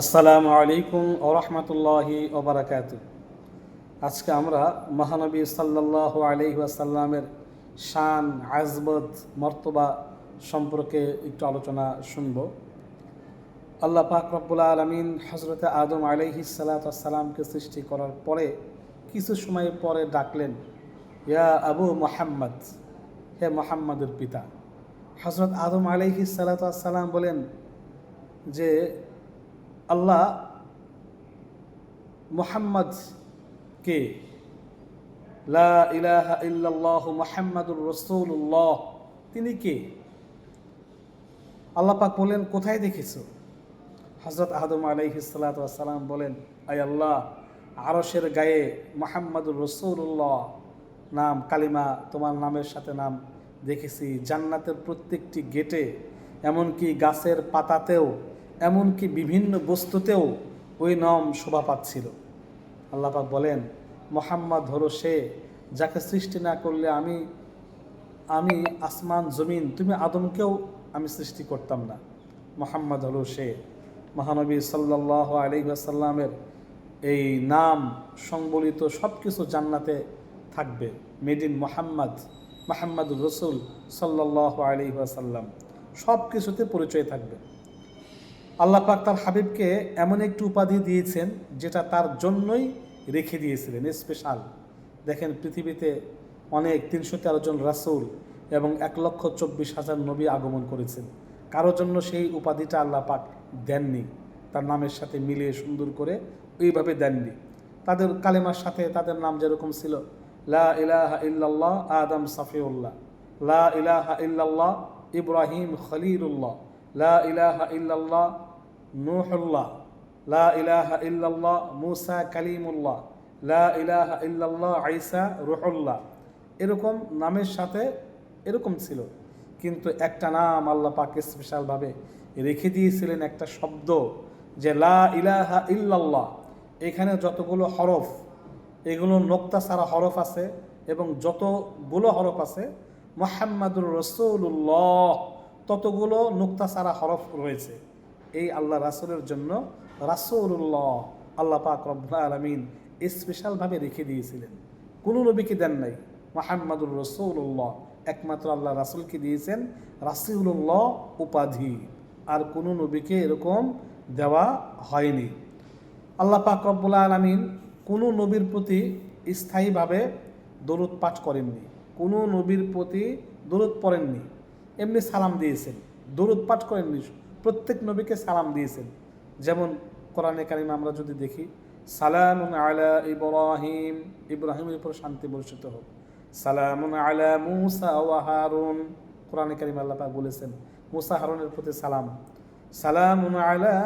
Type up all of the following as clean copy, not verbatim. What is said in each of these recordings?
আসসালামু আলাইকুম ওয়া রাহমাতুল্লাহি ওয়া বারাকাতুহু। আজকে আমরা মহানবী সাল্লাল্লাহু আলাইহি ওয়াসাল্লামের শান, আজমত, মর্তবা সম্পর্কে একটু আলোচনা শুনব। আল্লাহ পাক রব্বুল আলামিন হযরতে আদম আলাইহিস সালাতু ওয়াস সালামকে সৃষ্টি করার পরে কিছু সময় পরে ডাকলেন, ইয়া আবু মুহাম্মদ, হে মুহাম্মাদের পিতা। হযরত আদম আলাইহিস সালাতু ওয়াস সালাম বলেন যে আল্লাহ মুহাম্মদ কে? লা ইলাহা ইল্লাল্লাহু মুহাম্মাদুর রাসূলুল্লাহ, তিনি কে? আল্লাহ পাক বলেন, কোথায় দেখেছো? হযরত আদম আলাইহিস সালাতু ওয়াস সালাম বলেন, আয় আল্লাহ, আরশের গায়ে মুহাম্মাদুর রাসূলুল্লাহ নাম, কালিমা, তোমার নামের সাথে নাম দেখেছি। জান্নাতের প্রত্যেকটি গেটে, এমনকি গাছের পাতাতেও, এমনকি বিভিন্ন বস্তুতেও ওই নাম শোভা পাচ্ছিল। আল্লাহ পাক বলেন, মুহাম্মদ হলো সে যাকে সৃষ্টি না করলে আমি আসমান জমিন, তুমি আদমকেও আমি সৃষ্টি করতাম না। মুহাম্মদ হলো সে। মহানবী সাল্লাল্লাহু আলাইহি ওয়াসাল্লামের এই নাম সংবলিত সব কিছু জান্নাতে থাকবে। মেড ইন মুহাম্মদ, মুহাম্মাদুর রাসূল সাল্লাল্লাহু আলাইহি ওয়াসাল্লাম, সব কিছুতে পরিচয় থাকবে। আল্লাহ পাক তার হাবিবকে এমন একটি উপাধি দিয়েছেন যেটা তার জন্যই রেখে দিয়েছিলেন, স্পেশাল। দেখেন, পৃথিবীতে অনেক ৩১৩ জন রাসূল এবং ১,২৪,০০০ নবী আগমন করেছেন। কারোর জন্য সেই উপাধিটা আল্লাহ পাক দেননি, তার নামের সাথে মিলিয়ে সুন্দর করে ওইভাবে দেননি। তাদের কালেমার সাথে তাদের নাম যেরকম ছিল, লা ইলাহা ইল্লাল্লাহ আদম সাফিউল্লাহ, লা ইলাহা ইল্লাল্লাহ ইব্রাহিম খলিলুল্লাহ, লা ইলাহা ইল্লাল্লাহ নূহুল্লাহ, লা ইলাহা ইল্লাল্লাহ মুসা কালিমুল্লাহ, লা ইলাহা ইল্লাল্লাহ ঈসা রূহুল্লাহ। এরকম নামের সাথে এরকম ছিল। কিন্তু একটা নাম আল্লাহ পাক স্পেশালভাবে রেখে দিয়েছিলেন, একটা শব্দ, যে লা ইলাহা ইল্লাল্লাহ। এখানে যতগুলো হরফ, এগুলো নোক্তা ছাড়া হরফ আছে, এবং যতগুলো হরফ আছে মুহাম্মাদুর রাসূলুল্লাহ ততগুলো নোক্তা ছাড়া হরফ রয়েছে। এই আল্লাহ রাসূলের জন্য রাসূলুল্লাহ আল্লাহ পাক রব্বুল আলামিন স্পেশালভাবে রেখে দিয়েছিলেন। কোনো নবীকে দেন নাই মুহাম্মাদুর রাসূলুল্লাহ, একমাত্র আল্লাহ রাসূলকে দিয়েছেন রাসূলুল্লাহ উপাধি। আর কোনো নবীকে এরকম দেওয়া হয়নি। আল্লাহ পাক রব্বুল আলামিন কোনো নবীর প্রতি স্থায়ীভাবে দরুদ পাঠ করেননি, কোনো নবীর প্রতি দরুদ পড়েননি, এমনি সালাম দিয়েছেন, দরুদ পাঠ করেননি। প্রত্যেক নবীকে সালাম দিয়েছেন। যেমন কোরআনে কারিমে আমরা যদি দেখি, সালামুন আলা ইব্রাহিম, ইব্রাহিমের উপর শান্তি বর্ষিত হোক। সালামুন আলা মুসা ওয়া হারুন, কোরআনে কারিমে আল্লাহ পাক বলেছেন মুসা হারুনের প্রতি সালাম। সালামুন আলা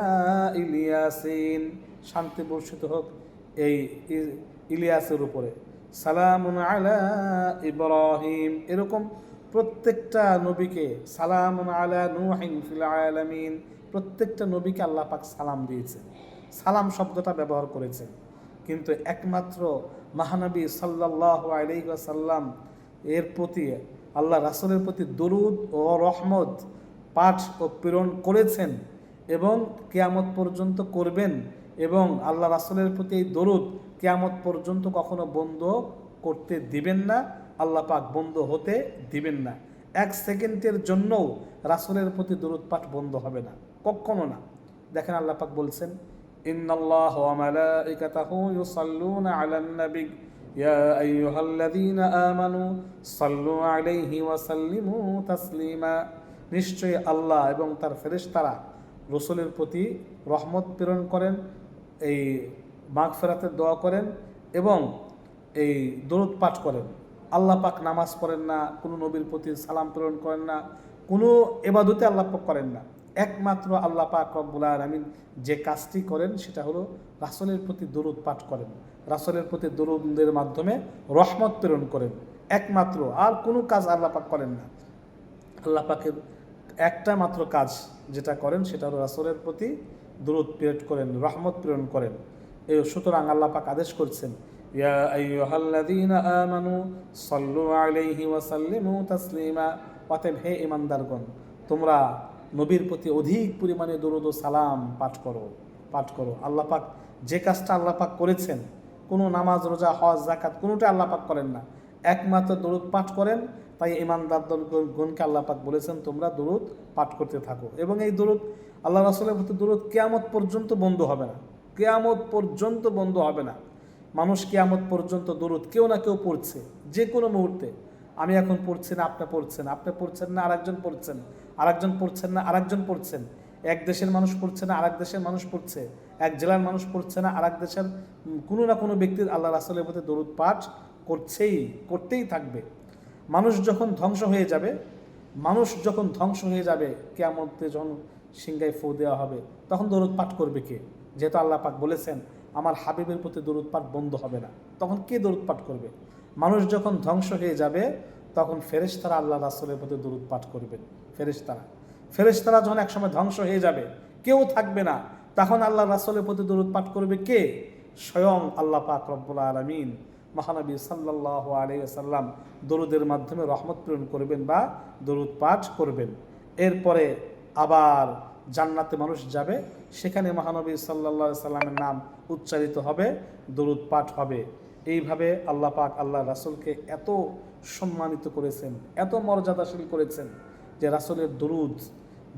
ইলিয়াসিন, শান্তি বর্ষিত হোক এই ইলিয়াসের উপরে। সালামুন আলা ইব্রাহিম, এরকম প্রত্যেকটা নবীকে, সালামুন আলা নূহিন ফিল আলামিন, প্রত্যেকটা নবীকে আল্লাহ পাক সালাম দিয়েছেন, সালাম শব্দটা ব্যবহার করেছেন। কিন্তু একমাত্র মহানবী সাল্লাল্লাহু আলাইহি ওয়াসাল্লাম এর প্রতি, আল্লাহ রাসূলের প্রতি দরুদ ও রহমত পাঠ ও প্রেরণ করেছেন, এবং কিয়ামত পর্যন্ত করবেন। এবং আল্লাহ রাসূলের প্রতি এই দরুদ কিয়ামত পর্যন্ত কখনো বন্ধ করতে দিবেন না, আল্লাহ পাক বন্ধ হতে দিবেন না। এক সেকেন্ডের জন্যও রাসূলের প্রতি দরুদ পাঠ বন্ধ হবে না, কখনো না। দেখেন, আল্লাহ পাক বলছেন, ইন্নাল্লাহ ওয়া মালাইকাতাহু ইউসাল্লুনা আলান নবী ইয়া আইয়ুহাল্লাযীনা আমানু সাল্লু আলাইহি ওয়া সাল্লিমু তাসলিমা, নিশ্চয়ই আল্লাহ এবং তার ফেরেশতারা রাসূলের প্রতি রহমত প্রেরণ করেন, এই মাগফিরাতের দোয়া করেন এবং এই দরুদ পাঠ করেন। আল্লাহ পাক নামাজ পড়েন না, কোনো নবীর প্রতি সালাম প্রেরণ করেন না, কোনো ইবাদতে আল্লাহ পাক করেন না। একমাত্র আল্লাহ পাক রব্বুল আলামিন যে কাজটি করেন সেটা হলো রাসূলের প্রতি দরুদ পাঠ করেন, রাসূলের প্রতি দরুদের মাধ্যমে রহমত প্রেরণ করেন, একমাত্র। আর কোনো কাজ আল্লাহ পাক করেন না। আল্লাহ পাকের একটা মাত্র কাজ যেটা করেন সেটা হলো রাসূলের প্রতি দরুদ প্রেরণ করেন, রহমত প্রেরণ করেন। এই সুতরাং আল্লাহ পাক আদেশ করছেন, ইয়া আইয়ুহাল্লাযীনা আমানু সাল্লু আলাইহি ওয়া সাল্লিমু তাসলিমা, অতএব হে ঈমানদারগণ, তোমরা নবীর প্রতি অধিক পরিমাণে দরুদ ও সালাম পাঠ করো। পাঠ করো। আল্লাহ পাক যে কাজটা আল্লাহ পাক করেছেন, কোনো নামাজ রোজা হজ যাকাত কোনোটা আল্লাহ পাক করেন না, একমাত্র দরুদ পাঠ করেন। তাই ইমানদারগণকে আল্লাহ পাক বলেছেন তোমরা দরুদ পাঠ করতে থাকো। এবং এই দরুদ আল্লাহ রাসূলের প্রতি দরুদ কিয়ামত পর্যন্ত বন্ধ হবে না, কিয়ামত পর্যন্ত বন্ধ হবে না। মানুষ কিয়ামত পর্যন্ত দরুদ কেউ না কেউ পড়ছে, যে কোনো মুহূর্তে। আমি এখন পড়ছি না, আপনি পড়ছেন, আপনি পড়ছেন না আরেকজন পড়ছেন, আরেকজন পড়ছেন না আরেকজন পড়ছেন। এক দেশের মানুষ পড়ছে না আরেক দেশের মানুষ পড়ছে, এক জেলার মানুষ পড়ছে না আরেক দেশের কোনো না কোনো ব্যক্তির আল্লাহ রাসূলের প্রতি দরুদ পাঠ করতেই থাকবে। মানুষ যখন ধ্বংস হয়ে যাবে, কিয়ামতে যখন সিংহায় ফু দেওয়া হবে, তখন দরুদ পাঠ করবে কে? যেহেতু আল্লাহ পাক বলেছেন আমার হাবিবের প্রতি দরুদ পাঠ বন্ধ হবে না, তখন কে দরুদ পাঠ করবে? মানুষ যখন ধ্বংস হয়ে যাবে, তখন ফেরেশতারা আল্লাহ রাসূলের প্রতি দরুদ পাঠ করবেন। ফেরেশতারা যখন একসময় ধ্বংস হয়ে যাবে, কেউ থাকবে না, তখন আল্লাহ রাসূলের প্রতি দরুদ পাঠ করবে কে? স্বয়ং আল্লাহ পাক রব্বুল আলামিন মহানবী সাল্লাল্লাহু আলাইহি ওয়াসাল্লাম দরুদের মাধ্যমে রহমত প্রেরণ করবেন বা দরুদ পাঠ করবেন। এরপরে আবার জান্নাতে মানুষ যাবে, সেখানে মহানবী সাল্লাল্লাহু আলাইহি সাল্লামের নাম উচ্চারিত হবে, দরুদ পাঠ হবে। এইভাবে আল্লাহ পাক আল্লাহ রাসূলকে এত সম্মানিত করেছেন, এত মর্যাদাশীল করেছেন যে রাসূলের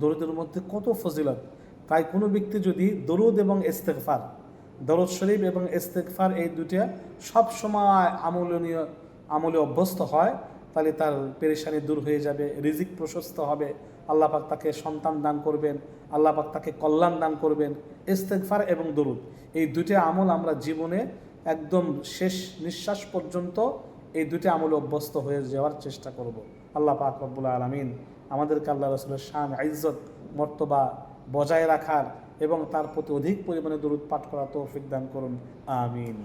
দরুদের মধ্যে কত ফজিলত। তাই কোনো ব্যক্তি যদি দরুদ এবং ইস্তেগফার, দরুদ শরীফ এবং ইস্তেগফার এই দুইটা সব সময় আমলে অভ্যস্ত হয়, তাহলে তার পেরেশানি দূর হয়ে যাবে, রিজিক প্রশস্ত হবে, আল্লাহ পাক তাকে সন্তান দান করবেন, আল্লাহ পাক তাকে কল্যাণ দান করবেন। ইস্তেগফার এবং দরুদ এই দুইটা আমল আমরা জীবনে একদম শেষ নিঃশ্বাস পর্যন্ত এই দুইটা আমলে অভ্যস্ত হয়ে যাওয়ার চেষ্টা করব। আল্লাহ পাক রব্বুল আলামিন আমাদেরকে আল্লাহ রাসূলের শান ইজ্জত মর্তবা বজায় রাখার এবং তার প্রতি অধিক পরিমাণে দরুদ পাঠ করা তৌফিক দান করুন। আমিন।